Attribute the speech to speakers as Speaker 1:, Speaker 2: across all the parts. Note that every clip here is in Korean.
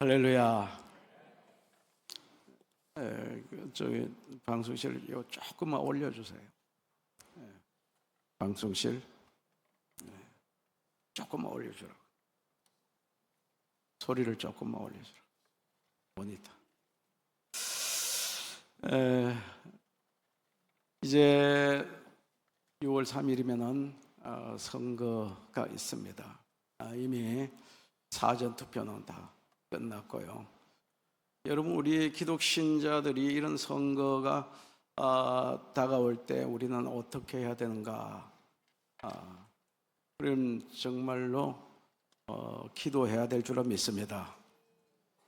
Speaker 1: 할렐루야. 저기 방송실 요 조금만 올려주세요. 방송실 조금만 올려주라고. 소리를 조금만 올려주라고. 모니터. 이제 6월 3일이면은 선거가 있습니다. 이미 사전투표는 다 끝났고요. 여러분, 우리 기독 신자들이 이런 선거가 다가올 때 우리는 어떻게 해야 되는가? 우리는 정말로 기도해야 될 줄로 믿습니다.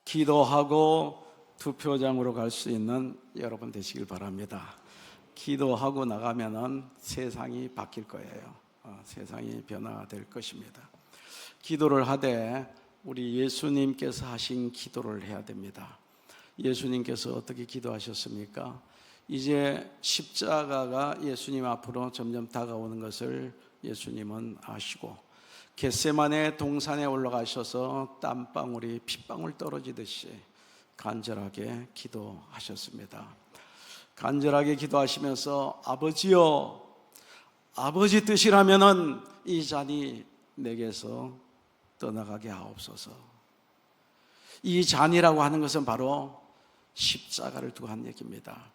Speaker 1: 기도하고 투표장으로 갈 수 있는 여러분 되시길 바랍니다. 기도하고 나가면은 세상이 바뀔 거예요. 세상이 변화될 것입니다. 기도를 하되 우리 예수님께서 하신 기도를 해야 됩니다. 예수님께서 어떻게 기도하셨습니까? 이제 십자가가 예수님 앞으로 점점 다가오는 것을 예수님은 아시고 겟세마네 동산에 올라가셔서 땀방울이 핏방울 떨어지듯이 간절하게 기도하셨습니다. 간절하게 기도하시면서 아버지여, 아버지 뜻이라면은 이 잔이 내게서 떠나가게 하옵소서. 이 잔이라고 하는 것은 바로 십자가를 두고 한 얘기입니다.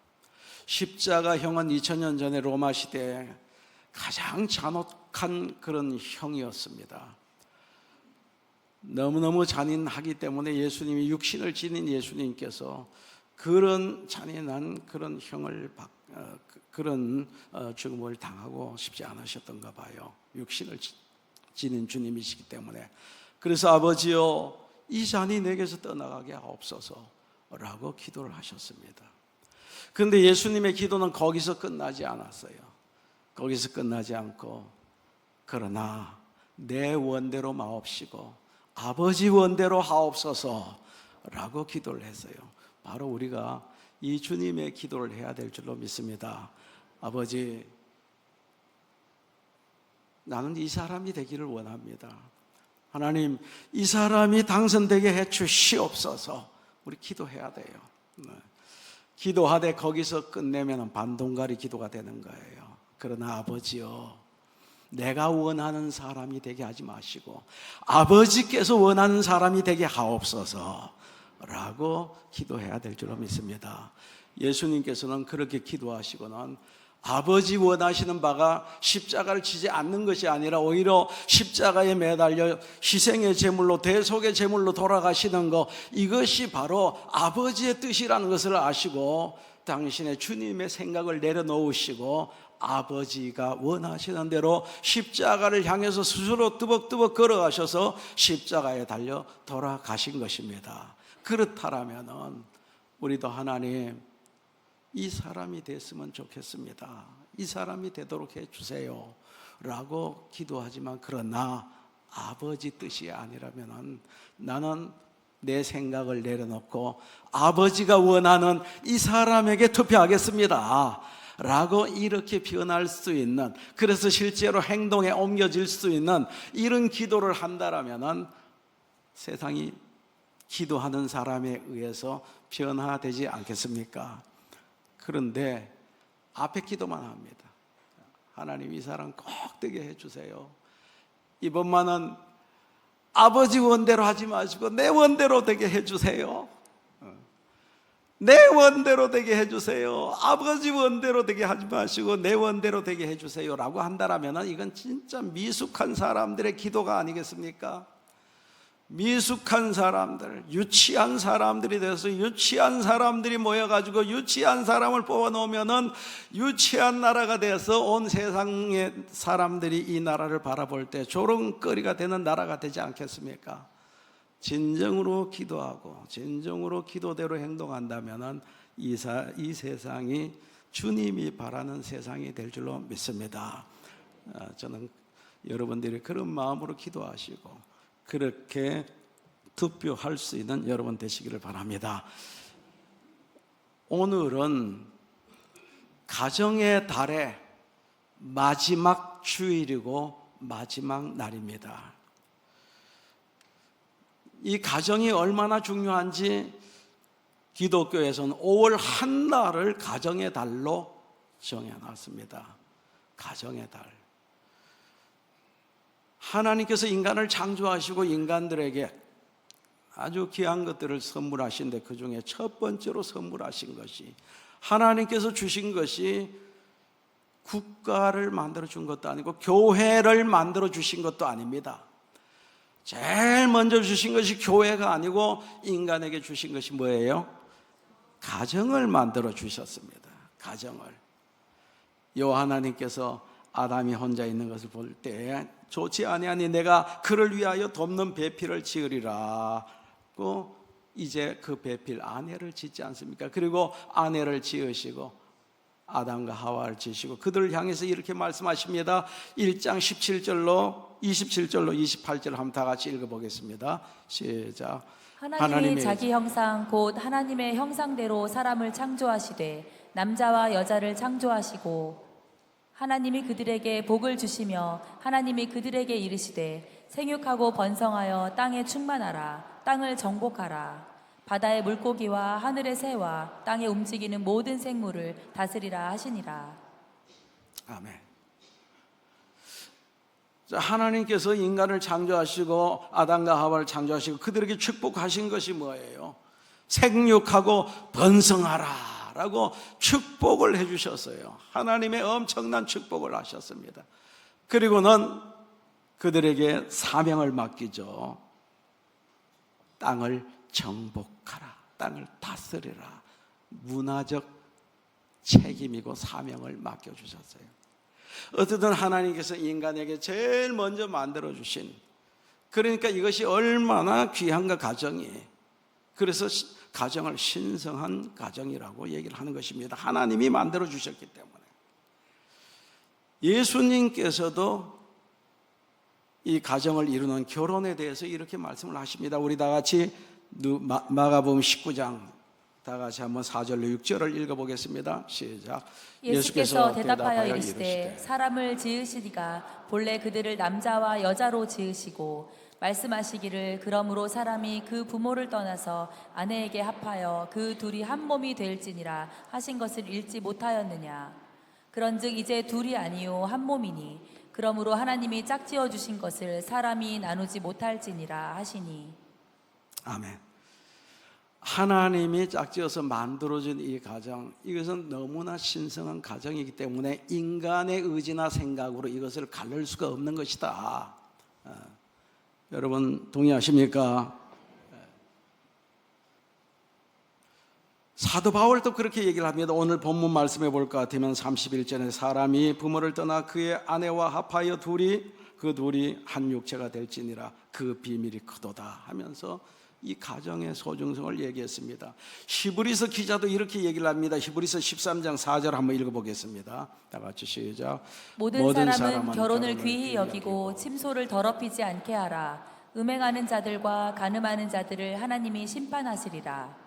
Speaker 1: 십자가형은 2000년 전에 로마 시대에 가장 잔혹한 그런 형이었습니다. 너무너무 잔인하기 때문에 예수님이 육신을 지닌 예수님께서 그런 잔인한 그런 형을 그런 죽음을 당하고 싶지 않으셨던가 봐요. 육신을 지닌 주님이시기 때문에. 그래서 아버지여, 이 잔이 내게서 떠나가게 하옵소서 라고 기도를 하셨습니다. 그런데 예수님의 기도는 거기서 끝나지 않았어요. 거기서 끝나지 않고 그러나 내 원대로 마옵시고 아버지 원대로 하옵소서 라고 기도를 했어요. 바로 우리가 이 주님의 기도를 해야 될 줄로 믿습니다. 아버지, 나는 이 사람이 되기를 원합니다. 하나님, 이 사람이 당선되게 해 주시옵소서. 우리 기도해야 돼요. 기도하되 거기서 끝내면 반동가리 기도가 되는 거예요. 그러나 아버지요, 내가 원하는 사람이 되게 하지 마시고 아버지께서 원하는 사람이 되게 하옵소서 라고 기도해야 될 줄로 믿습니다. 예수님께서는 그렇게 기도하시고는 아버지 원하시는 바가 십자가를 지지 않는 것이 아니라 오히려 십자가에 매달려 희생의 제물로 대속의 제물로 돌아가시는 것, 이것이 바로 아버지의 뜻이라는 것을 아시고 당신의 주님의 생각을 내려놓으시고 아버지가 원하시는 대로 십자가를 향해서 스스로 뜨벅뜨벅 걸어가셔서 십자가에 달려 돌아가신 것입니다. 그렇다라면 우리도 하나님, 이 사람이 됐으면 좋겠습니다. 이 사람이 되도록 해주세요 라고 기도하지만 그러나 아버지 뜻이 아니라면 나는 내 생각을 내려놓고 아버지가 원하는 이 사람에게 투표하겠습니다 라고 이렇게 변할 수 있는, 그래서 실제로 행동에 옮겨질 수 있는 이런 기도를 한다라면 세상이 기도하는 사람에 의해서 변화되지 않겠습니까? 그런데 앞에 기도만 합니다. 하나님, 이 사람 꼭 되게 해주세요. 이번만은 아버지 원대로 하지 마시고 내 원대로 되게 해주세요. 내 원대로 되게 해주세요. 아버지 원대로 되게 하지 마시고 내 원대로 되게 해주세요 라고 한다면 이건 진짜 미숙한 사람들의 기도가 아니겠습니까? 미숙한 사람들, 유치한 사람들이 돼서 유치한 사람들이 모여가지고 유치한 사람을 뽑아놓으면은 유치한 나라가 돼서 온 세상의 사람들이 이 나라를 바라볼 때 조롱거리가 되는 나라가 되지 않겠습니까? 진정으로 기도하고 진정으로 기도대로 행동한다면은 이 세상이 주님이 바라는 세상이 될 줄로 믿습니다. 저는 여러분들이 그런 마음으로 기도하시고 그렇게 투표할 수 있는 여러분 되시기를 바랍니다. 오늘은 가정의 달의 마지막 주일이고 마지막 날입니다. 이 가정이 얼마나 중요한지 기독교에서는 5월 한 달을 가정의 달로 정해놨습니다. 가정의 달. 하나님께서 인간을 창조하시고 인간들에게 아주 귀한 것들을 선물하신데 그 중에 첫 번째로 선물하신 것이, 하나님께서 주신 것이 국가를 만들어 준 것도 아니고 교회를 만들어 주신 것도 아닙니다. 제일 먼저 주신 것이 교회가 아니고 인간에게 주신 것이 뭐예요? 가정을 만들어 주셨습니다. 가정을. 여호와 하나님께서 아담이 혼자 있는 것을 볼 때 좋지 아니하니 내가 그를 위하여 돕는 배필을 지으리라 고 이제 그 배필 아내를 짓지 않습니까? 그리고 아내를 지으시고 아담과 하와를 지으시고 그들을 향해서 이렇게 말씀하십니다. 1장 17절로 27절로 28절 한번 다 같이 읽어보겠습니다. 시작.
Speaker 2: 하나님이 자기 형상 곧 하나님의 형상대로 사람을 창조하시되 남자와 여자를 창조하시고 하나님이 그들에게 복을 주시며 하나님이 그들에게 이르시되 생육하고 번성하여 땅에 충만하라. 땅을 정복하라. 바다의 물고기와 하늘의 새와 땅에 움직이는 모든 생물을 다스리라 하시니라.
Speaker 1: 아멘. 자, 하나님께서 인간을 창조하시고 아담과 하와를 창조하시고 그들에게 축복하신 것이 뭐예요? 생육하고 번성하라 라고 축복을 해주셨어요. 하나님의 엄청난 축복을 하셨습니다. 그리고는 그들에게 사명을 맡기죠. 땅을 정복하라, 땅을 다스리라. 문화적 책임이고 사명을 맡겨주셨어요. 어쨌든 하나님께서 인간에게 제일 먼저 만들어주신, 그러니까 이것이 얼마나 귀한가 가정이. 그래서 가정을 신성한 가정이라고 얘기를 하는 것입니다. 하나님이 만들어주셨기 때문에. 예수님께서도 이 가정을 이루는 결혼에 대해서 이렇게 말씀을 하십니다. 우리 다 같이 마가복음 19장 다 같이 한번 4절로 6절을 읽어보겠습니다. 시작.
Speaker 2: 예수께서 대답하여 이르시되 사람을 지으시니가 본래 그들을 남자와 여자로 지으시고 말씀하시기를 그러므로 사람이 그 부모를 떠나서 아내에게 합하여 그 둘이 한 몸이 될지니라 하신 것을 읽지 못하였느냐. 그런즉 이제 둘이 아니요 한 몸이니 그러므로 하나님이 짝지어 주신 것을 사람이 나누지 못할지니라 하시니.
Speaker 1: 아멘. 하나님이 짝지어서 만들어진 이 가정, 이것은 너무나 신성한 가정이기 때문에 인간의 의지나 생각으로 이것을 가를 수가 없는 것이다. 여러분 동의하십니까? 사도 바울도 그렇게 얘기를 합니다. 오늘 본문 말씀해 볼 것 같으면 31절에 사람이 부모를 떠나 그의 아내와 합하여 그 둘이 한 육체가 될지니라 그 비밀이 크도다 하면서 이 가정의 소중성을 얘기했습니다. 히브리서 기자도 이렇게 얘기를 합니다. 히브리서 13장 4절 한번 읽어보겠습니다. 다 같이 시작.
Speaker 2: 모든 사람은 결혼을 귀히 여기고 침소를 더럽히지 않게 하라. 음행하는 자들과 간음하는 자들을 하나님이 심판하시리라.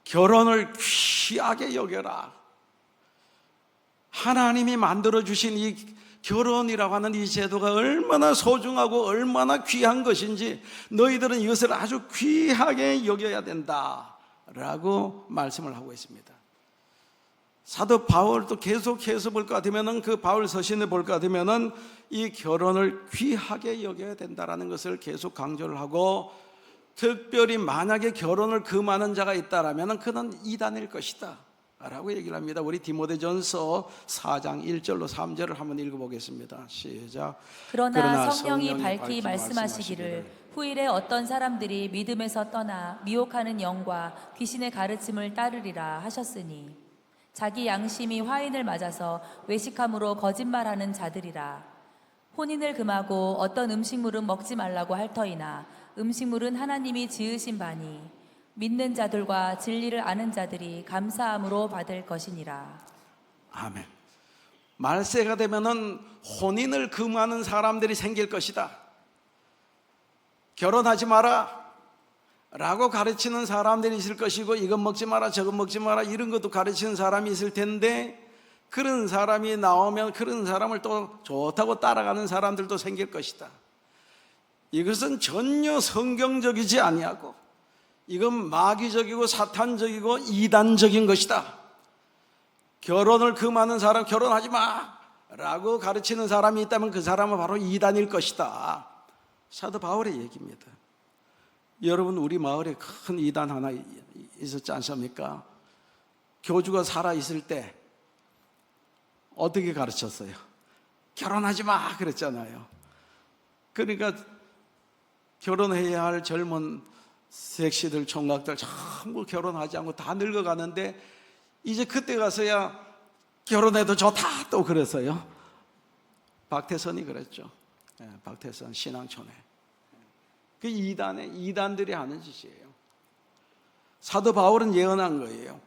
Speaker 1: 결혼을 귀하게 여겨라. 하나님이 만들어주신 이 결혼이라고 하는 이 제도가 얼마나 소중하고 얼마나 귀한 것인지 너희들은 이것을 아주 귀하게 여겨야 된다라고 말씀을 하고 있습니다. 사도 바울도 계속해서 볼 것 같으면 그 바울 서신을 볼 것 같으면 이 결혼을 귀하게 여겨야 된다라는 것을 계속 강조를 하고, 특별히 만약에 결혼을 금하는 자가 있다라면 그는 이단일 것이다 라고 얘기를 합니다. 우리 디모데전서 4장 1절로 3절을 한번 읽어보겠습니다. 시작.
Speaker 2: 그러나 성령이 밝히 말씀하시기를 후일에 어떤 사람들이 믿음에서 떠나 미혹하는 영과 귀신의 가르침을 따르리라 하셨으니 자기 양심이 화인을 맞아서 외식함으로 거짓말하는 자들이라. 혼인을 금하고 어떤 음식물은 먹지 말라고 할 터이나 음식물은 하나님이 지으신 바니 믿는 자들과 진리를 아는 자들이 감사함으로 받을 것이니라.
Speaker 1: 아멘. 말세가 되면은 혼인을 금하는 사람들이 생길 것이다. 결혼하지 마라 라고 가르치는 사람들이 있을 것이고, 이건 먹지 마라 저건 먹지 마라 이런 것도 가르치는 사람이 있을 텐데, 그런 사람이 나오면 그런 사람을 또 좋다고 따라가는 사람들도 생길 것이다. 이것은 전혀 성경적이지 아니하고 이건 마귀적이고 사탄적이고 이단적인 것이다. 결혼을 금하는 사람 결혼하지 마 라고 가르치는 사람이 있다면 그 사람은 바로 이단일 것이다. 사도 바울의 얘기입니다. 여러분, 우리 마을에 큰 이단 하나 있었지 않습니까? 교주가 살아있을 때 어떻게 가르쳤어요? 결혼하지 마 그랬잖아요. 그러니까 결혼해야 할 젊은 섹시들 총각들 전부 결혼하지 않고 다 늙어가는데 이제 그때 가서야 결혼해도 좋다 또 그랬어요. 박태선이 그랬죠. 박태선 신앙촌에. 그 이단들이 하는 짓이에요. 사도 바울은 예언한 거예요.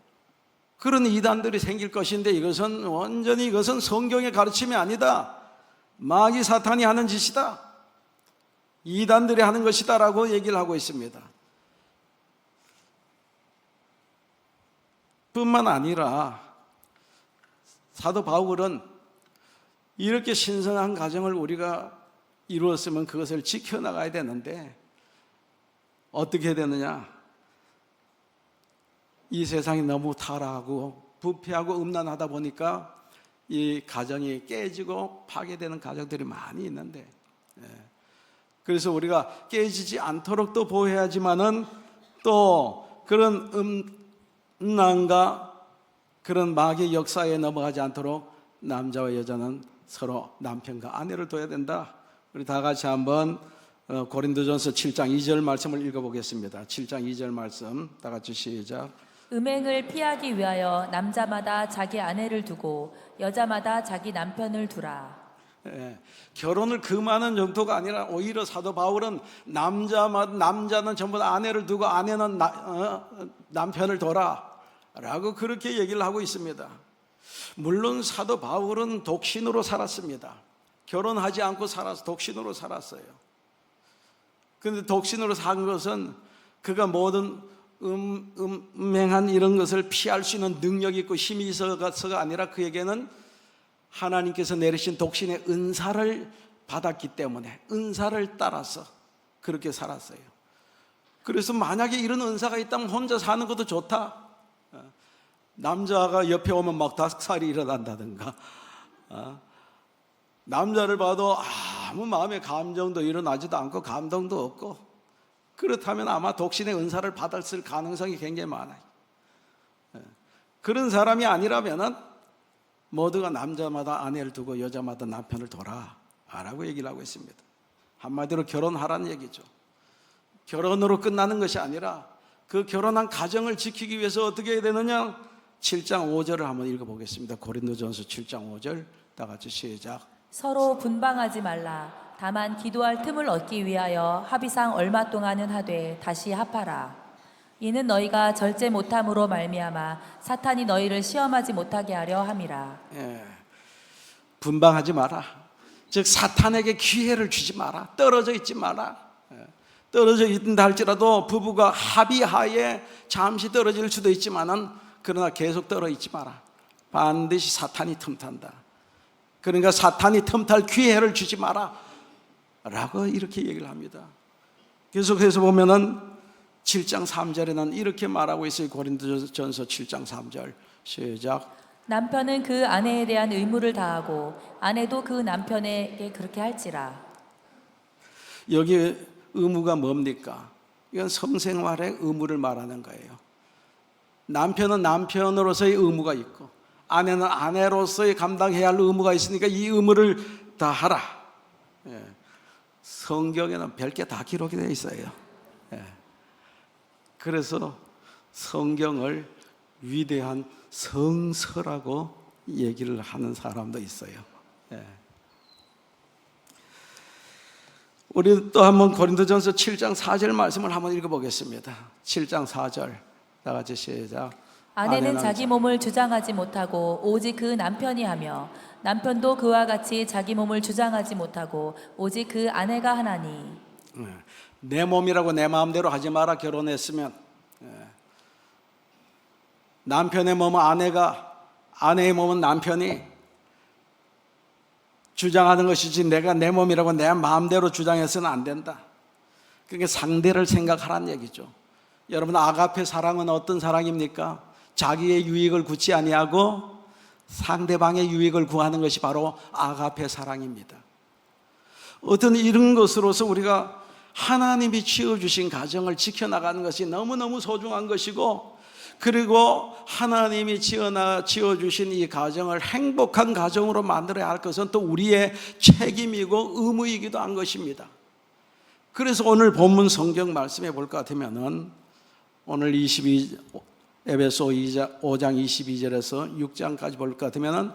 Speaker 1: 그런 이단들이 생길 것인데 이것은 성경의 가르침이 아니다. 마귀 사탄이 하는 짓이다. 이단들이 하는 것이다 라고 얘기를 하고 있습니다. 뿐만 아니라 사도 바울은 이렇게 신성한 가정을 우리가 이루었으면 그것을 지켜나가야 되는데 어떻게 되느냐? 이 세상이 너무 타락하고 부패하고 음란하다 보니까 이 가정이 깨지고 파괴되는 가정들이 많이 있는데, 그래서 우리가 깨지지 않도록 또 보호해야지만은 또 그런 음란과 그런 마귀의 역사에 넘어가지 않도록 남자와 여자는 서로 남편과 아내를 둬야 된다. 우리 다 같이 한번 고린도전서 7장 2절 말씀을 읽어보겠습니다. 7장 2절 말씀 다 같이 시작.
Speaker 2: 음행을 피하기 위하여 남자마다 자기 아내를 두고 여자마다 자기 남편을 두라.
Speaker 1: 결혼을 금하는 정도가 아니라 오히려 사도 바울은 남자는 전부 다 아내를 두고 아내는 남편을 둬라 라고 그렇게 얘기를 하고 있습니다. 물론 사도 바울은 독신으로 살았습니다. 결혼하지 않고 독신으로 살았어요. 그런데 독신으로 산 것은 그가 모든 음행한 이런 것을 피할 수 있는 능력이 있고 힘이 있어서가 아니라 그에게는 하나님께서 내리신 독신의 은사를 받았기 때문에 은사를 따라서 그렇게 살았어요. 그래서 만약에 이런 은사가 있다면 혼자 사는 것도 좋다. 남자가 옆에 오면 막 닭살이 일어난다든가, 남자를 봐도 아무 마음의 감정도 일어나지도 않고 감동도 없고, 그렇다면 아마 독신의 은사를 받았을 가능성이 굉장히 많아요. 그런 사람이 아니라면은 모두가 남자마다 아내를 두고 여자마다 남편을 둬라 라고 얘기를 하고 있습니다. 한마디로 결혼하라는 얘기죠. 결혼으로 끝나는 것이 아니라 그 결혼한 가정을 지키기 위해서 어떻게 해야 되느냐? 7장 5절을 한번 읽어보겠습니다. 고린도전서 7장 5절 다 같이 시작.
Speaker 2: 서로 분방하지 말라. 다만 기도할 틈을 얻기 위하여 합의상 얼마 동안은 하되 다시 합하라. 이는 너희가 절제 못함으로 말미암아 사탄이 너희를 시험하지 못하게 하려 함이라.
Speaker 1: 분방하지 마라. 즉 사탄에게 기회를 주지 마라. 떨어져 있지 마라. 떨어져 있다 할지라도 부부가 합의하에 잠시 떨어질 수도 있지만은 그러나 계속 떨어 있지 마라. 반드시 사탄이 틈탄다. 그러니까 사탄이 틈탈 기회를 주지 마라 라고 이렇게 얘기를 합니다. 계속해서 보면은 7장 3절에는 이렇게 말하고 있어요. 고린도전서 7장 3절 시작.
Speaker 2: 남편은 그 아내에 대한 의무를 다하고 아내도 그 남편에게 그렇게 할지라.
Speaker 1: 여기 의무가 뭡니까? 이건 성생활의 의무를 말하는 거예요. 남편은 남편으로서의 의무가 있고 아내는 아내로서의 감당해야 할 의무가 있으니까 이 의무를 다 하라. 성경에는 별게 다 기록이 되어 있어요. 그래서 성경을 위대한 성서라고 얘기를 하는 사람도 있어요. 우리 또 한번 고린도전서 7장 4절 말씀을 한번 읽어보겠습니다. 7장 4절 다 같이 시작.
Speaker 2: 아내는 자기 몸을 주장하지 못하고 오직 그 남편이 하며 남편도 그와 같이 자기 몸을 주장하지 못하고 오직 그 아내가 하나니.
Speaker 1: 내 몸이라고 내 마음대로 하지 마라. 결혼했으면 남편의 몸은 아내가, 아내의 몸은 남편이 주장하는 것이지 내가 내 몸이라고 내 마음대로 주장해서는 안 된다. 그러니까 상대를 생각하라는 얘기죠. 여러분, 아가페 사랑은 어떤 사랑입니까? 자기의 유익을 구치 아니하고 상대방의 유익을 구하는 것이 바로 아가페 사랑입니다. 어떤 이런 것으로서 우리가 하나님이 지어주신 가정을 지켜나가는 것이 너무너무 소중한 것이고, 그리고 하나님이 지어주신 이 가정을 행복한 가정으로 만들어야 할 것은 또 우리의 책임이고 의무이기도 한 것입니다. 그래서 오늘 본문 성경 말씀해 볼 것 같으면은 오늘 에베소 5장 22절에서 6장까지 볼 것 같으면은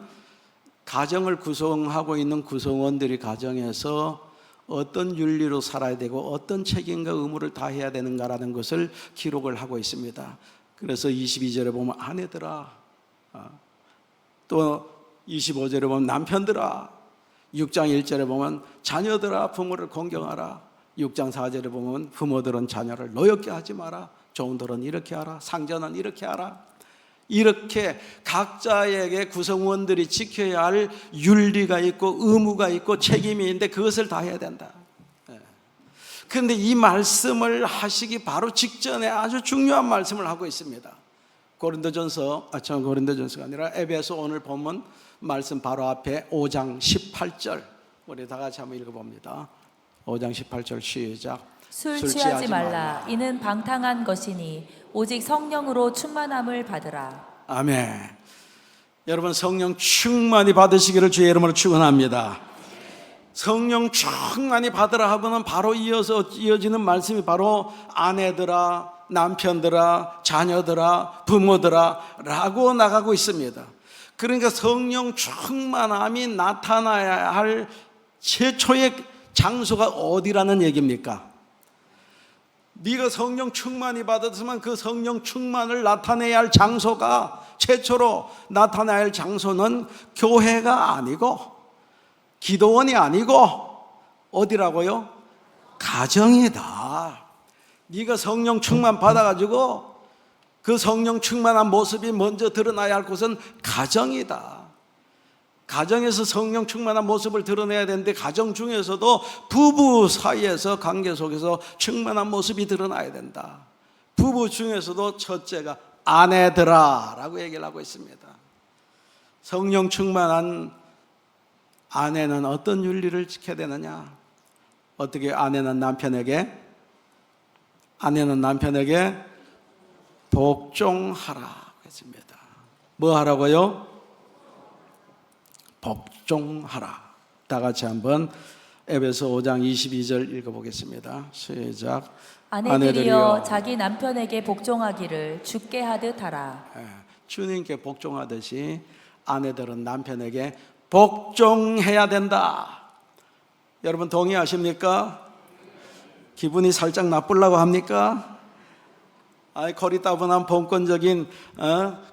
Speaker 1: 가정을 구성하고 있는 구성원들이 가정에서 어떤 윤리로 살아야 되고 어떤 책임과 의무를 다해야 되는가라는 것을 기록을 하고 있습니다. 그래서 22절에 보면 아내들아, 또 25절에 보면 남편들아, 6장 1절에 보면 자녀들아 부모를 공경하라, 6장 4절에 보면 부모들은 자녀를 노엽게 하지 마라, 종들은 이렇게 하라, 상전은 이렇게 하라. 이렇게 각자에게 구성원들이 지켜야 할 윤리가 있고 의무가 있고 책임이 있는데 그것을 다 해야 된다. 그런데 이 말씀을 하시기 바로 직전에 아주 중요한 말씀을 하고 있습니다. 고린도전서가 아니라 에베소 오늘 본문 말씀 바로 앞에 5장 18절 우리 다 같이 한번 읽어봅니다. 5장 18절 시작.
Speaker 2: 술 취하지 말라. 이는 방탕한 것이니 오직 성령으로 충만함을 받으라.
Speaker 1: 아멘. 여러분, 성령 충만히 받으시기를 주의 이름으로 축원합니다. 성령 충만히 받으라 하고는 바로 이어지는 말씀이 바로 아내들아, 남편들아, 자녀들아, 부모들아 라고 나가고 있습니다. 그러니까 성령 충만함이 나타나야 할 최초의 장소가 어디라는 얘기입니까? 네가 성령 충만히 받았으면 그 성령 충만을 나타내야 할 장소가, 최초로 나타나야 할 장소는 교회가 아니고 기도원이 아니고 어디라고요? 가정이다. 네가 성령 충만 받아가지고 그 성령 충만한 모습이 먼저 드러나야 할 곳은 가정이다. 가정에서 성령 충만한 모습을 드러내야 되는데 가정 중에서도 부부 사이에서 관계 속에서 충만한 모습이 드러나야 된다. 부부 중에서도 첫째가 아내들아 라고 얘기를 하고 있습니다. 성령 충만한 아내는 어떤 윤리를 지켜야 되느냐? 어떻게 아내는 남편에게 복종하라 했습니다. 뭐 하라고요? 복종하라. 다 같이 한번 에베소 5장 22절 읽어보겠습니다. 시작.
Speaker 2: 아내들이여 자기 남편에게 복종하기를 주께 하듯 하라.
Speaker 1: 주님께 복종하듯이 아내들은 남편에게 복종해야 된다. 여러분 동의하십니까? 기분이 살짝 나쁘려고 합니까? 고리따분한 봉건적인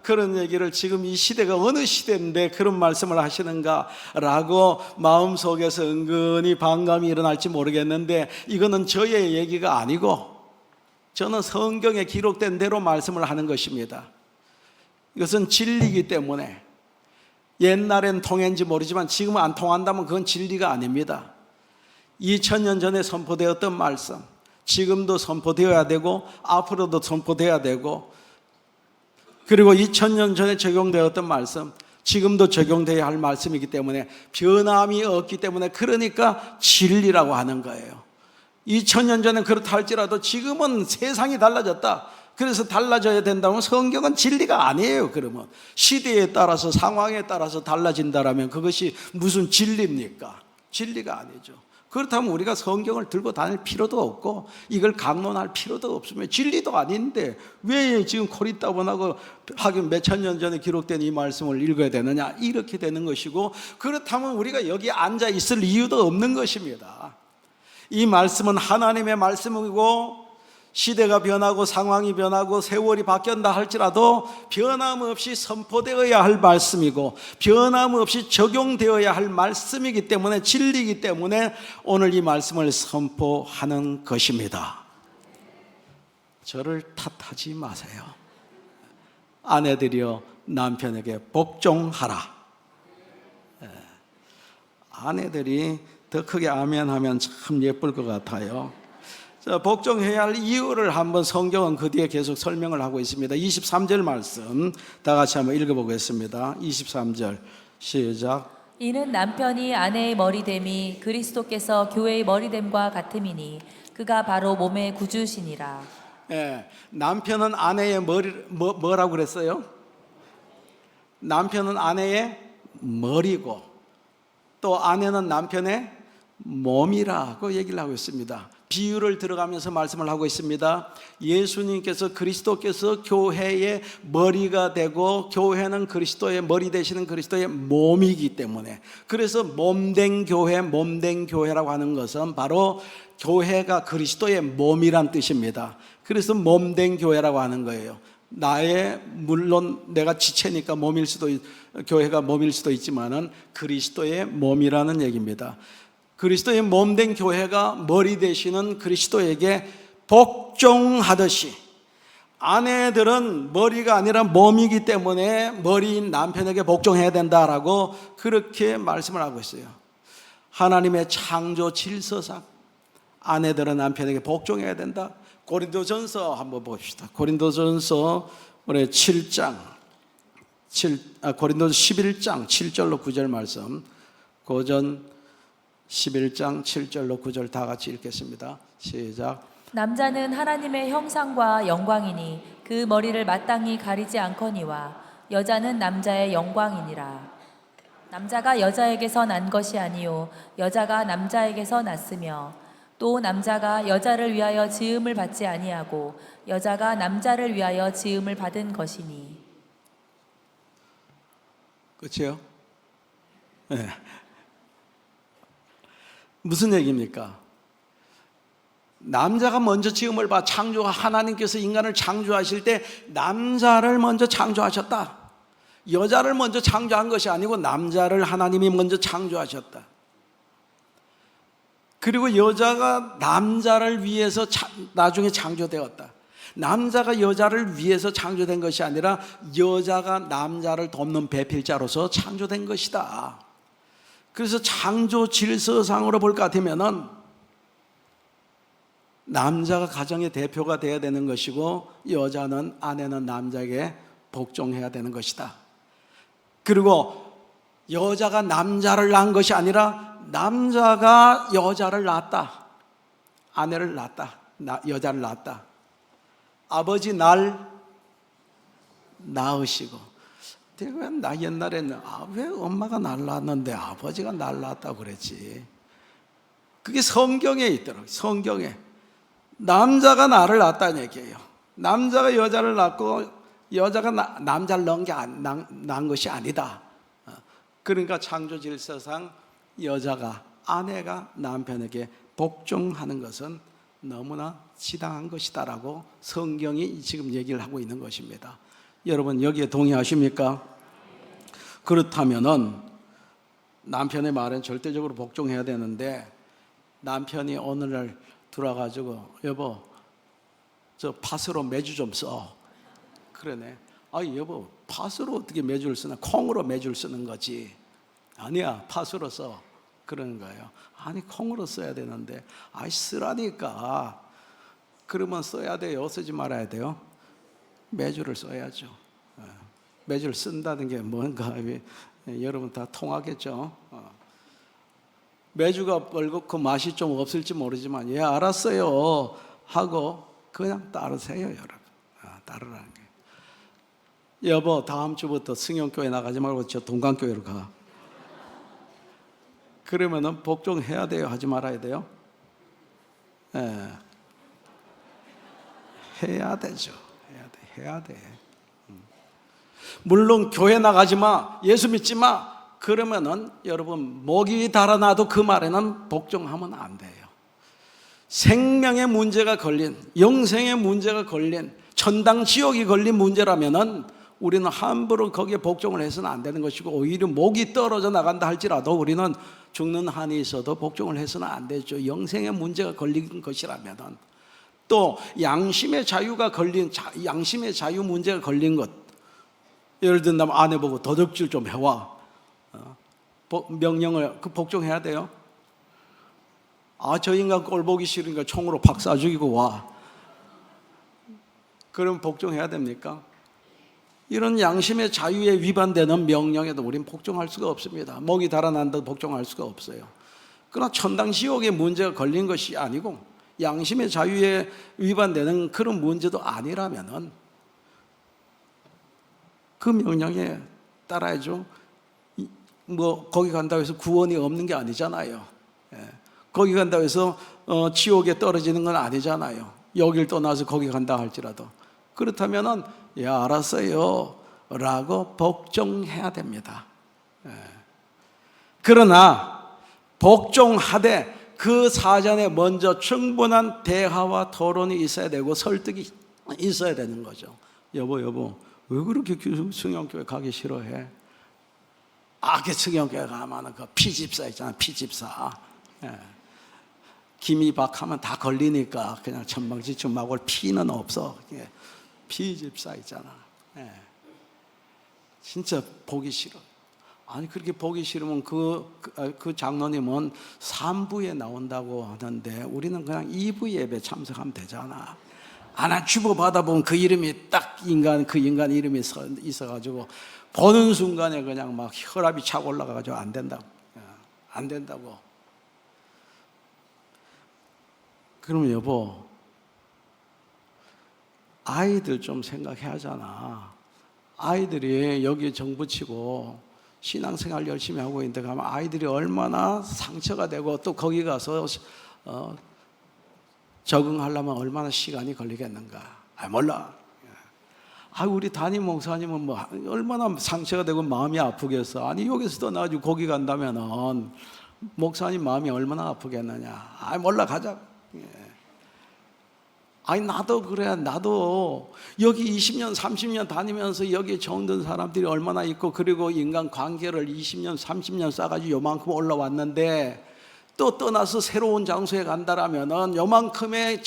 Speaker 1: 그런 얘기를 지금 이 시대가 어느 시대인데 그런 말씀을 하시는가라고 마음속에서 은근히 반감이 일어날지 모르겠는데, 이거는 저의 얘기가 아니고 저는 성경에 기록된 대로 말씀을 하는 것입니다. 이것은 진리이기 때문에, 옛날엔 통했는지 모르지만 지금은 안 통한다면 그건 진리가 아닙니다. 2000년 전에 선포되었던 말씀, 지금도 선포되어야 되고 앞으로도 선포되어야 되고, 그리고 2000년 전에 적용되었던 말씀 지금도 적용되어야 할 말씀이기 때문에 변함이 없기 때문에, 그러니까 진리라고 하는 거예요. 2000년 전엔 그렇다 할지라도 지금은 세상이 달라졌다, 그래서 달라져야 된다면 성경은 진리가 아니에요. 그러면 시대에 따라서 상황에 따라서 달라진다라면 그것이 무슨 진리입니까? 진리가 아니죠. 그렇다면 우리가 성경을 들고 다닐 필요도 없고 이걸 강론할 필요도 없으면 진리도 아닌데 왜 지금 고리따분하고 하긴 몇천 년 전에 기록된 이 말씀을 읽어야 되느냐, 이렇게 되는 것이고, 그렇다면 우리가 여기 앉아 있을 이유도 없는 것입니다. 이 말씀은 하나님의 말씀이고 시대가 변하고 상황이 변하고 세월이 바뀌었다 할지라도 변함없이 선포되어야 할 말씀이고 변함없이 적용되어야 할 말씀이기 때문에, 진리이기 때문에 오늘 이 말씀을 선포하는 것입니다. 저를 탓하지 마세요. 아내들이여 남편에게 복종하라. 아내들이 더 크게 아멘 하면 참 예쁠 것 같아요. 복종해야 할 이유를 한번 성경은 그 뒤에 계속 설명을 하고 있습니다. 23절 말씀 다 같이 한번 읽어보겠습니다. 23절 시작.
Speaker 2: 이는 남편이 아내의 머리됨이 그리스도께서 교회의 머리됨과 같음이니 그가 바로 몸의 구주시니라.
Speaker 1: 예, 남편은 아내의 뭐라고 그랬어요? 남편은 아내의 머리고 또 아내는 남편의 몸이라고 얘기를 하고 있습니다. 비유를 들어가면서 말씀을 하고 있습니다. 예수님께서 그리스도께서 교회의 머리가 되고 교회는 그리스도의 머리 되시는 그리스도의 몸이기 때문에, 그래서 몸된 교회, 몸된 교회라고 하는 것은 바로 교회가 그리스도의 몸이란 뜻입니다. 그래서 몸된 교회라고 하는 거예요. 물론 내가 지체니까 교회가 몸일 수도 있지만은 그리스도의 몸이라는 얘기입니다. 그리스도의 몸된 교회가 머리 되시는 그리스도에게 복종하듯이 아내들은 머리가 아니라 몸이기 때문에 머리인 남편에게 복종해야 된다라고 그렇게 말씀을 하고 있어요. 하나님의 창조 질서상 아내들은 남편에게 복종해야 된다. 고린도전서 한번 봅시다. 고린도전서 11장 7절로 9절 말씀, 고전 11장 7절로 9절 다 같이 읽겠습니다. 시작.
Speaker 2: 남자는 하나님의 형상과 영광이니 그 머리를 마땅히 가리지 않거니와 여자는 남자의 영광이니라. 남자가 여자에게서 난 것이 아니요 여자가 남자에게서 났으며 또 남자가 여자를 위하여 지음을 받지 아니하고 여자가 남자를 위하여 지음을 받은 것이니.
Speaker 1: 그렇죠? 네. 무슨 얘기입니까? 남자가 먼저 지음을 받아 하나님께서 인간을 창조하실 때 남자를 먼저 창조하셨다. 여자를 먼저 창조한 것이 아니고 남자를 하나님이 먼저 창조하셨다. 그리고 여자가 남자를 위해서 나중에 창조되었다. 남자가 여자를 위해서 창조된 것이 아니라 여자가 남자를 돕는 배필자로서 창조된 것이다. 그래서 창조 질서상으로 볼 것 같으면은 남자가 가정의 대표가 되어야 되는 것이고 여자는 아내는 남자에게 복종해야 되는 것이다. 그리고 여자가 남자를 낳은 것이 아니라 남자가 여자를 낳았다. 아내를 낳았다. 여자를 낳았다. 아버지 날 낳으시고, 나 옛날에는 왜 엄마가 날 낳았는데 아버지가 날 낳았다고 그랬지. 그게 성경에 있더라고요. 성경에 남자가 나를 낳았다는 얘기예요. 남자가 여자를 낳고 여자가 남자를 낳은 것이 아니다. 그러니까 창조 질서상 여자가, 아내가 남편에게 복종하는 것은 너무나 지당한 것이다라고 성경이 지금 얘기를 하고 있는 것입니다. 여러분 여기에 동의하십니까? 그렇다면은 남편의 말은 절대적으로 복종해야 되는데, 남편이 오늘날 들어와가지고 여보 저 팥으로 매주 좀 써. 그러네. 여보 팥으로 어떻게 매주를 쓰나? 콩으로 매주를 쓰는 거지. 아니야 팥으로 써. 그러는 거예요. 아니 콩으로 써야 되는데. 쓰라니까. 그러면 써야 돼요? 쓰지 말아야 돼요? 매주를 써야죠. 매주를 쓴다는 게 뭔가 여러분 다 통하겠죠? 매주가 벌겋고 맛이 좀 없을지 모르지만 알았어요 하고 그냥 따르세요. 여러분 따르라는 게. 여보 다음 주부터 승용교회 나가지 말고 저 동강교회로 가. 그러면은 복종해야 돼요? 하지 말아야 돼요? 해야 되죠. 해야 돼. 물론 교회 나가지 마, 예수 믿지 마, 그러면은 여러분 목이 달아나도 그 말에는 복종하면 안 돼요. 생명의 문제가 걸린, 영생의 문제가 걸린, 천당 지옥이 걸린 문제라면은 우리는 함부로 거기에 복종을 해서는 안 되는 것이고, 오히려 목이 떨어져 나간다 할지라도 우리는 죽는 한이 있어도 복종을 해서는 안 되죠. 영생의 문제가 걸린 것이라면은. 또 양심의 자유가 걸린, 양심의 자유 문제가 걸린 것, 예를 든다면 아내 보고 도둑질 좀 해와, 명령을 복종해야 돼요? 저 인간 꼴 보기 싫으니까 총으로 팍 쏴 죽이고 와. 그럼 복종해야 됩니까? 이런 양심의 자유에 위반되는 명령에도 우린 복종할 수가 없습니다. 목이 달아난다고 복종할 수가 없어요. 그러나 천당 지옥에 문제가 걸린 것이 아니고 양심의 자유에 위반되는 그런 문제도 아니라면은 그 명령에 따라야죠. 뭐 거기 간다고 해서 구원이 없는 게 아니잖아요. 거기 간다고 해서 지옥에 떨어지는 건 아니잖아요. 여길 떠나서 거기 간다 할지라도. 그렇다면은 알았어요 라고 복종해야 됩니다. 그러나 복종하되 그 사전에 먼저 충분한 대화와 토론이 있어야 되고 설득이 있어야 되는 거죠. 여보 왜 그렇게 성형교회 가기 싫어해? 그 성형교회 가면 그 피집사 있잖아. 피집사. 기미박하면 다 걸리니까 그냥 천방지축 막을 피는 없어. 피집사 있잖아. 진짜 보기 싫어. 아니 그렇게 보기 싫으면 그 장로님은 3부에 나온다고 하는데 우리는 그냥 2부 예배 참석하면 되잖아. 하나 주고받아 보면 그 이름이 딱 그 인간 이름이 있어가지고 보는 순간에 그냥 막 혈압이 착 올라가가지고 안 된다고. 그럼 여보, 아이들 좀 생각해야 하잖아. 아이들이 여기 정부 치고 신앙생활 열심히 하고 있는데 가면 아이들이 얼마나 상처가 되고 또 거기 가서 적응하려면 얼마나 시간이 걸리겠는가. 몰라. 우리 담임 목사님은 뭐 얼마나 상처가 되고 마음이 아프겠어. 아니 여기서 떠나가지고 거기 간다면은 목사님 마음이 얼마나 아프겠느냐. 몰라 가자. 나도 그래. 나도 여기 20년 30년 다니면서 여기 정든 사람들이 얼마나 있고 그리고 인간 관계를 20년 30년 쌓아가지고 요만큼 올라왔는데 또 떠나서 새로운 장소에 간다라면은 요만큼의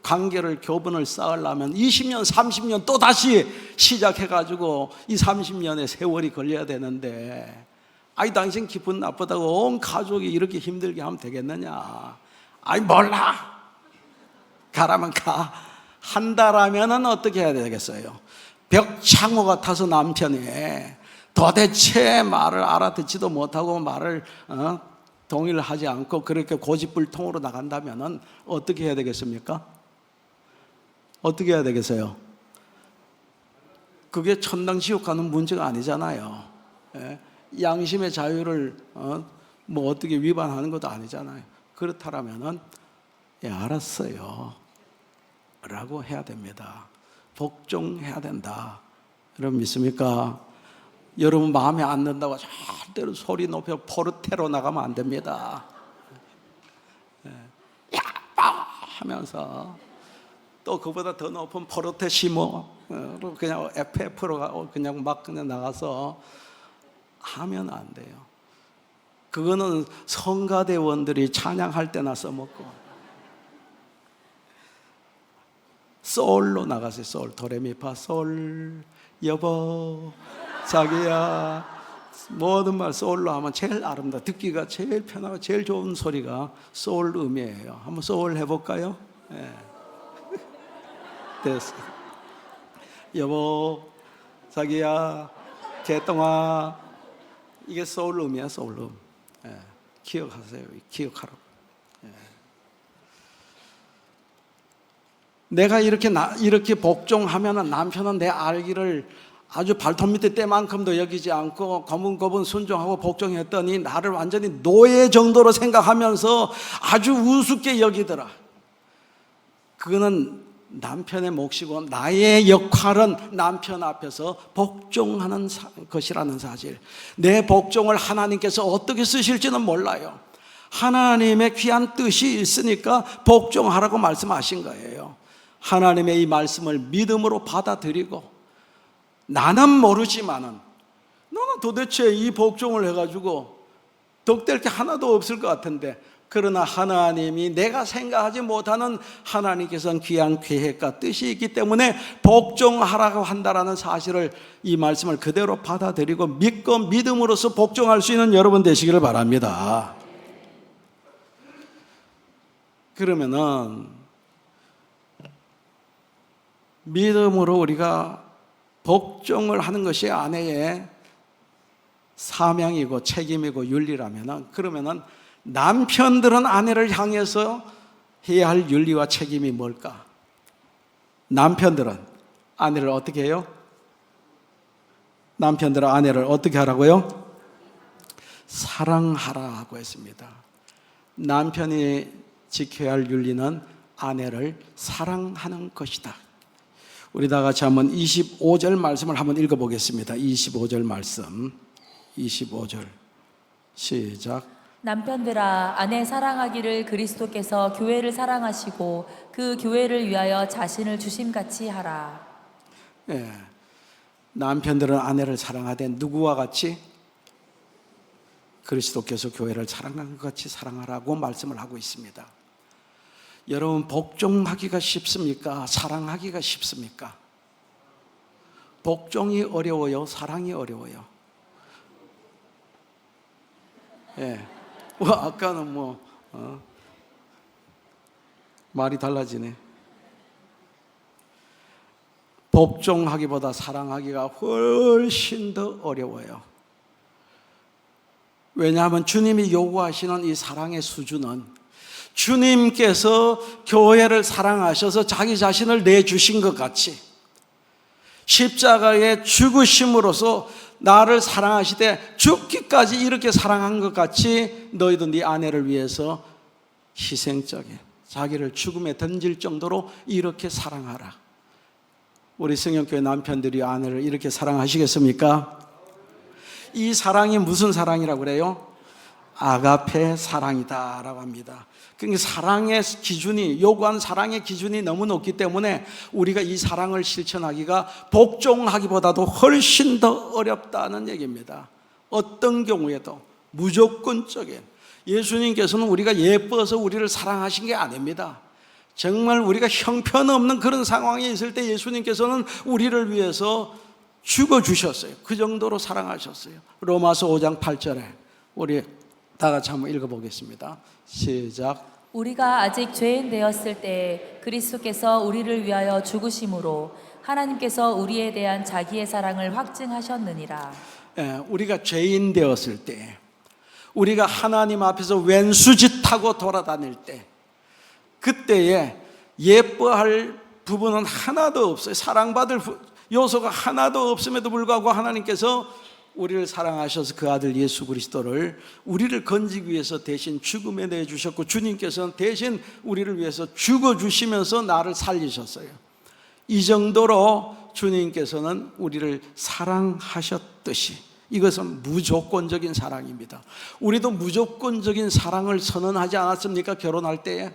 Speaker 1: 관계를 교분을 쌓으려면 20년 30년 또 다시 시작해가지고 이 30년의 세월이 걸려야 되는데 당신 기분 나쁘다고 온 가족이 이렇게 힘들게 하면 되겠느냐. 몰라. 가라면 가. 한다라면은 어떻게 해야 되겠어요? 벽창호 같아서 남편이 도대체 말을 알아듣지도 못하고 말을 동의를 하지 않고 그렇게 고집불통으로 나간다면은 어떻게 해야 되겠습니까? 어떻게 해야 되겠어요? 그게 천당 지옥 가는 문제가 아니잖아요. 양심의 자유를 뭐 어떻게 위반하는 것도 아니잖아요. 그렇다라면은 알았어요 라고 해야 됩니다. 복종해야 된다. 여러분 믿습니까? 여러분 마음에 안 든다고 절대로 소리 높여 포르테로 나가면 안 됩니다. 야빠 하면서 또 그보다 더 높은 포르테시모 그냥 FF로 그냥 막 그냥 나가서 하면 안 돼요. 그거는 성가대원들이 찬양할 때나 써먹고 솔로 나가세요. 솔 도레미파 솔. 여보 자기야 모든 말 솔로 하면 제일 아름다워. 듣기가 제일 편하고 제일 좋은 소리가 솔 음이에요. 한번 솔 해볼까요? 됐어. 여보 자기야 개똥아. 이게 솔 음이야. 솔 음. 기억하세요. 기억하라고. 내가 이렇게 복종하면 남편은 내 알기를 아주 발톱 밑에 때만큼도 여기지 않고 거문거문 순종하고 복종했더니 나를 완전히 노예 정도로 생각하면서 아주 우습게 여기더라. 그거는 남편의 몫이고 나의 역할은 남편 앞에서 복종하는 것이라는 사실. 내 복종을 하나님께서 어떻게 쓰실지는 몰라요. 하나님의 귀한 뜻이 있으니까 복종하라고 말씀하신 거예요. 하나님의 이 말씀을 믿음으로 받아들이고 나는 모르지만은 너는 도대체 이 복종을 해가지고 덕될 게 하나도 없을 것 같은데 그러나 하나님이 내가 생각하지 못하는 하나님께서는 귀한 계획과 뜻이 있기 때문에 복종하라고 한다라는 사실을 이 말씀을 그대로 받아들이고 믿고 믿음으로써 복종할 수 있는 여러분 되시기를 바랍니다. 그러면은 믿음으로 우리가 복종을 하는 것이 아내의 사명이고 책임이고 윤리라면은, 그러면은 남편들은 아내를 향해서 해야 할 윤리와 책임이 뭘까? 남편들은 아내를 어떻게 해요? 남편들은 아내를 어떻게 하라고요? 사랑하라고 했습니다. 남편이 지켜야 할 윤리는 아내를 사랑하는 것이다. 우리 다 같이 한번 25절 말씀을 한번 읽어보겠습니다. 25절 말씀, 25절 시작.
Speaker 2: 남편들아, 아내 사랑하기를 그리스도께서 교회를 사랑하시고 그 교회를 위하여 자신을 주심같이 하라.
Speaker 1: 예, 남편들은 아내를 사랑하되 누구와 같이? 그리스도께서 교회를 사랑한 것 같이 사랑하라고 말씀을 하고 있습니다. 여러분, 복종하기가 쉽습니까? 사랑하기가 쉽습니까? 복종이 어려워요? 사랑이 어려워요? 예. 아까는 말이 달라지네. 복종하기보다 사랑하기가 훨씬 더 어려워요. 왜냐하면 주님이 요구하시는 이 사랑의 수준은 주님께서 교회를 사랑하셔서 자기 자신을 내주신 것 같이 십자가의 죽으심으로써 나를 사랑하시되 죽기까지 이렇게 사랑한 것 같이 너희도 네 아내를 위해서 희생적인 자기를 죽음에 던질 정도로 이렇게 사랑하라. 우리 성령교회 남편들이 아내를 이렇게 사랑하시겠습니까? 이 사랑이 무슨 사랑이라고 그래요? 아가페 사랑이다라고 합니다. 그러니까 사랑의 기준이, 요구한 사랑의 기준이 너무 높기 때문에 우리가 이 사랑을 실천하기가 복종하기보다도 훨씬 더 어렵다는 얘기입니다. 어떤 경우에도 무조건적인, 예수님께서는 우리가 예뻐서 우리를 사랑하신 게 아닙니다. 정말 우리가 형편없는 그런 상황에 있을 때 예수님께서는 우리를 위해서 죽어주셨어요. 그 정도로 사랑하셨어요. 로마서 5장 8절에 우리 다 같이 한번 읽어보겠습니다. 시작.
Speaker 2: 우리가 아직 죄인 되었을 때 그리스도께서 우리를 위하여 죽으심으로 하나님께서 우리에 대한 자기의 사랑을 확증하셨느니라.
Speaker 1: 우리가 죄인 되었을 때, 우리가 하나님 앞에서 왼수짓하고 돌아다닐 때, 그때에 예뻐할 부분은 하나도 없어요. 사랑받을 요소가 하나도 없음에도 불구하고 하나님께서 우리를 사랑하셔서 그 아들 예수 그리스도를 우리를 건지기 위해서 대신 죽음에 내주셨고, 주님께서는 대신 우리를 위해서 죽어주시면서 나를 살리셨어요. 이 정도로 주님께서는 우리를 사랑하셨듯이, 이것은 무조건적인 사랑입니다. 우리도 무조건적인 사랑을 선언하지 않았습니까? 결혼할 때에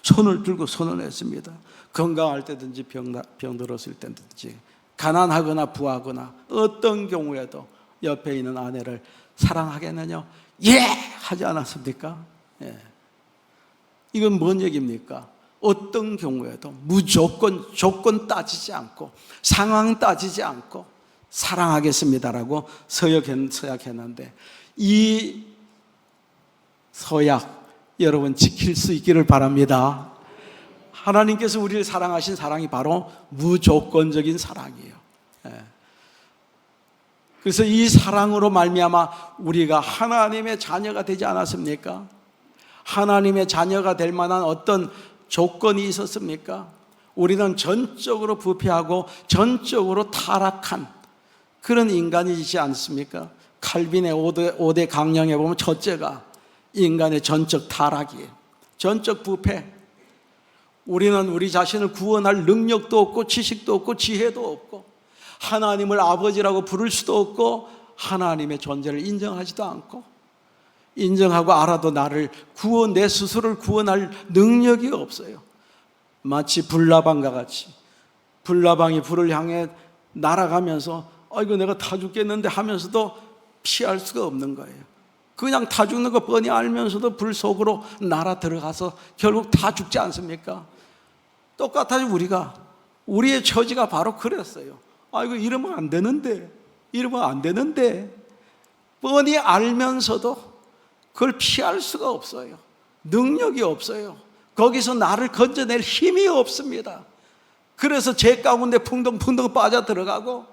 Speaker 1: 손을 들고 선언했습니다. 건강할 때든지 병 들었을 때든지, 가난하거나 부하거나 어떤 경우에도 옆에 있는 아내를 사랑하겠느냐? 예! 하지 않았습니까? 예. 이건 뭔 얘기입니까? 어떤 경우에도 무조건, 조건 따지지 않고 상황 따지지 않고 사랑하겠습니다라고 서약했는데, 이 서약 여러분 지킬 수 있기를 바랍니다. 하나님께서 우리를 사랑하신 사랑이 바로 무조건적인 사랑이에요. 그래서 이 사랑으로 말미암아 우리가 하나님의 자녀가 되지 않았습니까? 하나님의 자녀가 될 만한 어떤 조건이 있었습니까? 우리는 전적으로 부패하고 전적으로 타락한 그런 인간이지 않습니까? 칼빈의 5대 강령에 보면 첫째가 인간의 전적 타락이에요. 전적 부패. 우리는 우리 자신을 구원할 능력도 없고 지식도 없고 지혜도 없고 하나님을 아버지라고 부를 수도 없고 하나님의 존재를 인정하지도 않고, 인정하고 알아도 나를 내 스스로를 구원할 능력이 없어요. 마치 불나방과 같이 불나방이 불을 향해 날아가면서 이거 내가 타 죽겠는데 하면서도 피할 수가 없는 거예요. 그냥 타 죽는 거 뻔히 알면서도 불 속으로 날아 들어가서 결국 다 죽지 않습니까? 똑같아요. 우리의 처지가 바로 그랬어요. 이거 이러면 안 되는데, 이러면 안 되는데 뻔히 알면서도 그걸 피할 수가 없어요. 능력이 없어요. 거기서 나를 건져낼 힘이 없습니다. 그래서 죄 가운데 풍덩풍덩 빠져 들어가고,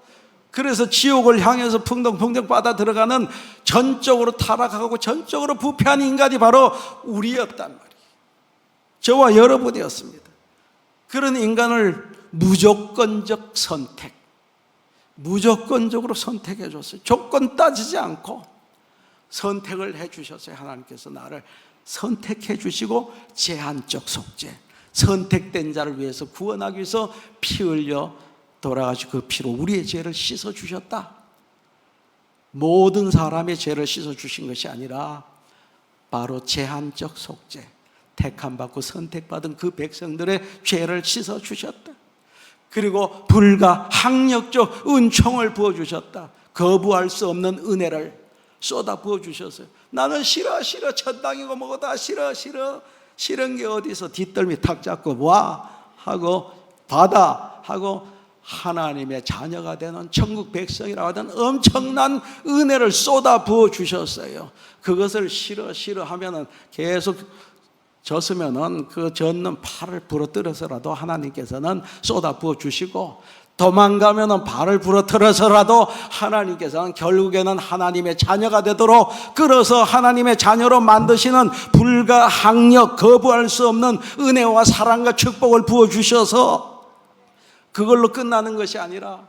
Speaker 1: 그래서 지옥을 향해서 풍덩풍덩 빠져 들어가는, 전적으로 타락하고 전적으로 부패한 인간이 바로 우리였단 말이에요. 저와 여러분이었습니다. 그런 인간을 무조건적 선택, 무조건적으로 선택해 줬어요. 조건 따지지 않고 선택을 해 주셨어요. 하나님께서 나를 선택해 주시고, 제한적 속죄, 선택된 자를 위해서 구원하기 위해서 피 흘려 돌아가시고 그 피로 우리의 죄를 씻어 주셨다. 모든 사람의 죄를 씻어 주신 것이 아니라 바로 제한적 속죄, 택함 받고 선택받은 그 백성들의 죄를 씻어 주셨다. 그리고 불가항력적 은총을 부어 주셨다. 거부할 수 없는 은혜를 쏟아 부어 주셨어요. 나는 싫어 천당이고 뭐고 다 싫은 게 어디서 뒷덜미 탁 잡고 와 하고 받아 하고 하나님의 자녀가 되는 천국 백성이라고 하던 엄청난 은혜를 쏟아 부어 주셨어요. 그것을 싫어 하면은 계속 졌으면은 그 졌는 팔을 부러뜨려서라도 하나님께서는 쏟아 부어 주시고, 도망가면은 발을 부러뜨려서라도 하나님께서는 결국에는 하나님의 자녀가 되도록 끌어서 하나님의 자녀로 만드시는 불가항력, 거부할 수 없는 은혜와 사랑과 축복을 부어주셔서 그걸로 끝나는 것이 아니라,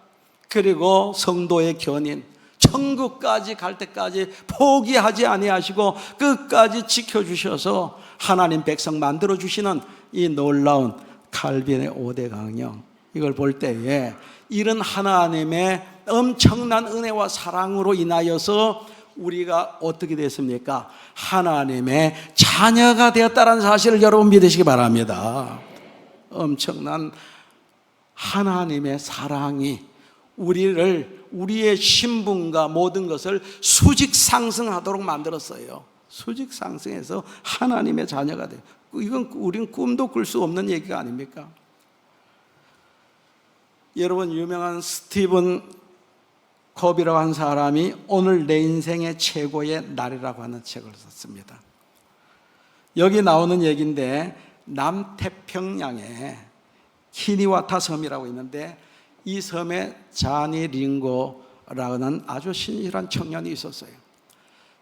Speaker 1: 그리고 성도의 견인, 천국까지 갈 때까지 포기하지 아니하시고 끝까지 지켜주셔서 하나님 백성 만들어주시는 이 놀라운 칼빈의 5대 강령, 이걸 볼 때에 이런 하나님의 엄청난 은혜와 사랑으로 인하여서 우리가 어떻게 됐습니까? 하나님의 자녀가 되었다는 사실을 여러분 믿으시기 바랍니다. 엄청난 하나님의 사랑이 우리의 신분과 모든 것을 수직 상승하도록 만들었어요. 수직 상승해서 하나님의 자녀가 돼요. 이건 우리는 꿈도 꿀 수 없는 얘기가 아닙니까? 여러분, 유명한 스티븐 컵이라고 한 사람이 오늘 내 인생의 최고의 날이라고 하는 책을 썼습니다. 여기 나오는 얘기인데, 남태평양에 키니와타 섬이라고 있는데, 이 섬에 자니 링고라는 아주 신실한 청년이 있었어요.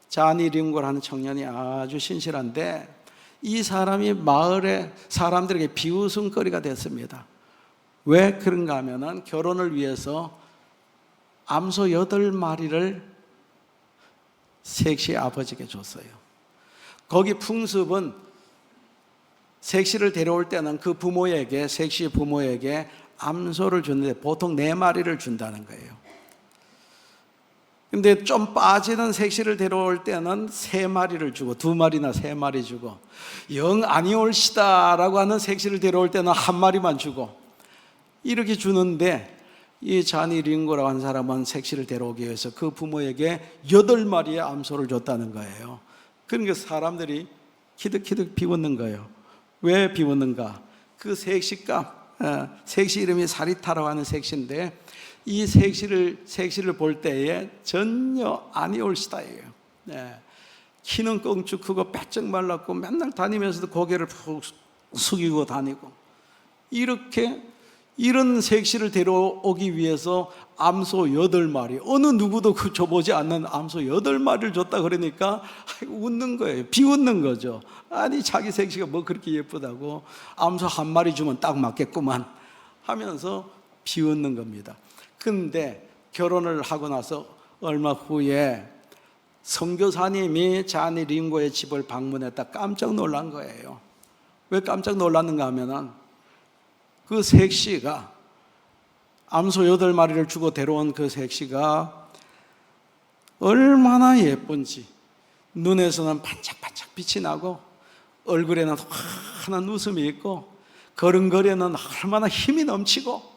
Speaker 1: 자니 링고라는 청년이 아주 신실한데, 이 사람이 마을의 사람들에게 비웃음거리가 됐습니다. 왜 그런가 하면은 결혼을 위해서 암소 8마리를 색시 아버지에게 줬어요. 거기 풍습은 색시를 데려올 때는 그 부모에게, 색시 부모에게 암소를 주는데 보통 4마리를 준다는 거예요. 근데 좀 빠지는 색시를 데려올 때는 3마리를 주고, 2마리나 3마리 주고, 영 아니올시다라고 하는 색시를 데려올 때는 1마리만 주고, 이렇게 주는데, 이 자니 링고라고 하는 사람은 색시를 데려오기 위해서 그 부모에게 8마리의 암소를 줬다는 거예요. 그러니까 사람들이 키득키득 비웃는 거예요. 왜 비웃는가? 그 색시값, 색시 이름이 사리타라고 하는 색시인데, 이 색시를 볼 때에 전혀 아니올시다예요. 키는 껑쭉 크고 빼쩍 말랐고 맨날 다니면서도 고개를 푹 숙이고 다니고, 이런 색시를 데려오기 위해서 암소 8마리, 어느 누구도 줘보지 않는 암소 8마리를 줬다 그러니까 웃는 거예요. 비웃는 거죠. 아니, 자기 색시가 뭐 그렇게 예쁘다고, 암소 1마리 주면 딱 맞겠구만 하면서 비웃는 겁니다. 근데 결혼을 하고 나서 얼마 후에 선교사님이 자니 링고의 집을 방문했다 깜짝 놀란 거예요. 왜 깜짝 놀랐는가 하면은, 그 색시가, 암소 8마리를 주고 데려온 그 색시가 얼마나 예쁜지, 눈에서는 반짝반짝 빛이 나고 얼굴에는 환한 웃음이 있고 걸음걸이에는 얼마나 힘이 넘치고,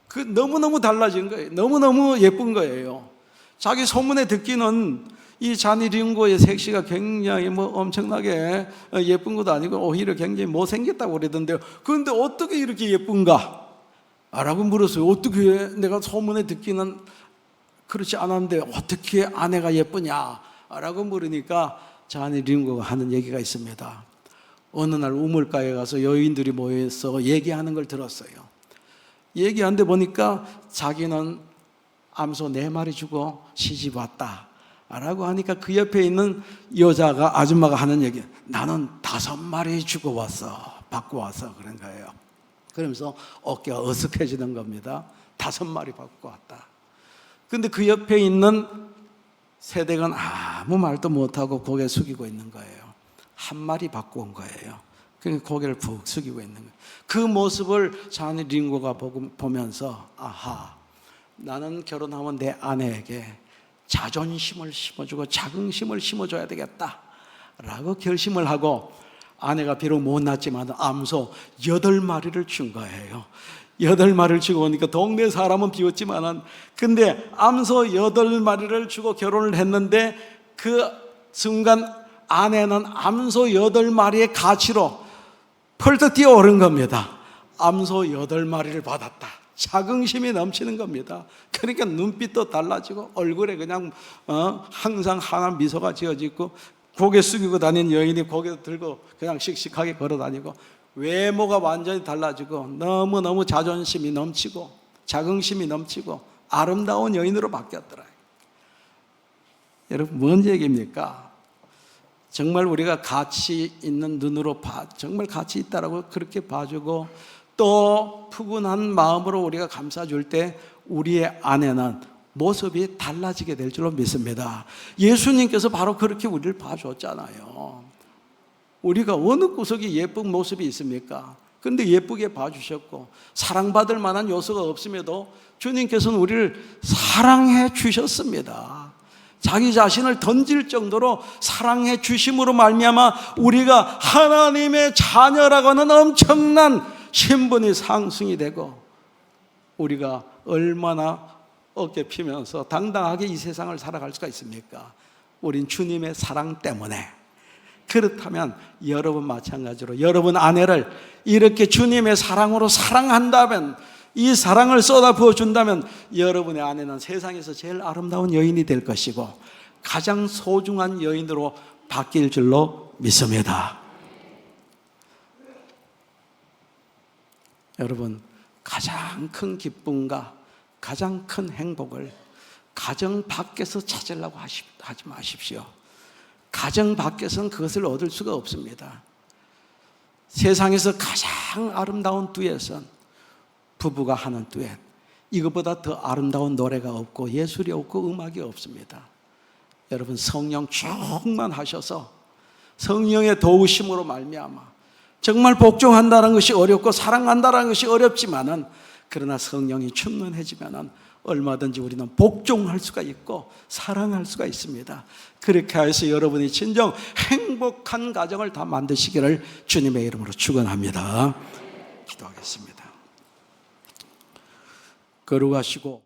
Speaker 1: 그 너무너무 달라진 거예요. 너무너무 예쁜 거예요. 자기 소문에 듣기는 이 자니 링고의 색시가 굉장히 엄청나게 예쁜 것도 아니고 오히려 굉장히 못생겼다고 그러던데요. 그런데 어떻게 이렇게 예쁜가? 라고 물었어요. 어떻게, 내가 소문에 듣기는 그렇지 않았는데 어떻게 아내가 예쁘냐? 라고 물으니까 자니 링고가 하는 얘기가 있습니다. 어느 날 우물가에 가서 여인들이 모여서 얘기하는 걸 들었어요. 얘기하는데 보니까 자기는 암소 4마리 주고 시집 왔다 라고 하니까 그 옆에 있는 여자가, 아줌마가 하는 얘기, 나는 5마리 주고 왔어, 받고 왔어, 그런 거예요. 그러면서 어깨가 어색해지는 겁니다. 5마리 받고 왔다. 근데 그 옆에 있는 세대가 아무 말도 못하고 고개 숙이고 있는 거예요. 1마리 받고 온 거예요. 그러니까 고개를 푹 숙이고 있는 거예요. 그 모습을 자니 링고가 보면서, 아하, 나는 결혼하면 내 아내에게 자존심을 심어주고 자긍심을 심어줘야 되겠다 라고 결심을 하고, 아내가 비록 못 낳았지만 암소 8마리를 준 거예요. 8마리를 주고 오니까 동네 사람은 비웃지만은, 근데 암소 8마리를 주고 결혼을 했는데 그 순간 아내는 암소 8마리의 가치로 펄떡 뛰어오른 겁니다. 암소 8마리를 받았다. 자긍심이 넘치는 겁니다. 그러니까 눈빛도 달라지고 얼굴에 그냥 항상 환한 미소가 지어지고, 고개 숙이고 다니는 여인이 고개 들고 그냥 씩씩하게 걸어 다니고, 외모가 완전히 달라지고 너무너무 자존심이 넘치고 자긍심이 넘치고 아름다운 여인으로 바뀌었더라. 여러분, 뭔 얘기입니까? 정말 우리가 가치 있는 눈으로 정말 가치 있다라고 그렇게 봐주고, 또 푸근한 마음으로 우리가 감싸줄 때 우리의 아내는 모습이 달라지게 될 줄로 믿습니다. 예수님께서 바로 그렇게 우리를 봐줬잖아요. 우리가 어느 구석에 예쁜 모습이 있습니까? 근데 예쁘게 봐주셨고, 사랑받을 만한 요소가 없음에도 주님께서는 우리를 사랑해 주셨습니다. 자기 자신을 던질 정도로 사랑해 주심으로 말미암아 우리가 하나님의 자녀라고 하는 엄청난 신분이 상승이 되고, 우리가 얼마나 어깨 피면서 당당하게 이 세상을 살아갈 수가 있습니까? 우린 주님의 사랑 때문에. 그렇다면 여러분 마찬가지로 여러분 아내를 이렇게 주님의 사랑으로 사랑한다면, 이 사랑을 쏟아 부어준다면 여러분의 아내는 세상에서 제일 아름다운 여인이 될 것이고 가장 소중한 여인으로 바뀔 줄로 믿습니다. 여러분, 가장 큰 기쁨과 가장 큰 행복을 가정 밖에서 찾으려고 하지 마십시오. 가정 밖에서는 그것을 얻을 수가 없습니다. 세상에서 가장 아름다운 듀엣은 부부가 하는 듀엣, 이것보다 더 아름다운 노래가 없고 예술이 없고 음악이 없습니다. 여러분, 성령 충만하셔서 성령의 도우심으로 말미암아 정말 복종한다는 것이 어렵고 사랑한다는 것이 어렵지만은, 그러나 성령이 충만해지면은 얼마든지 우리는 복종할 수가 있고 사랑할 수가 있습니다. 그렇게 해서 여러분이 진정 행복한 가정을 다 만드시기를 주님의 이름으로 축원합니다. 기도하겠습니다. 거룩하시고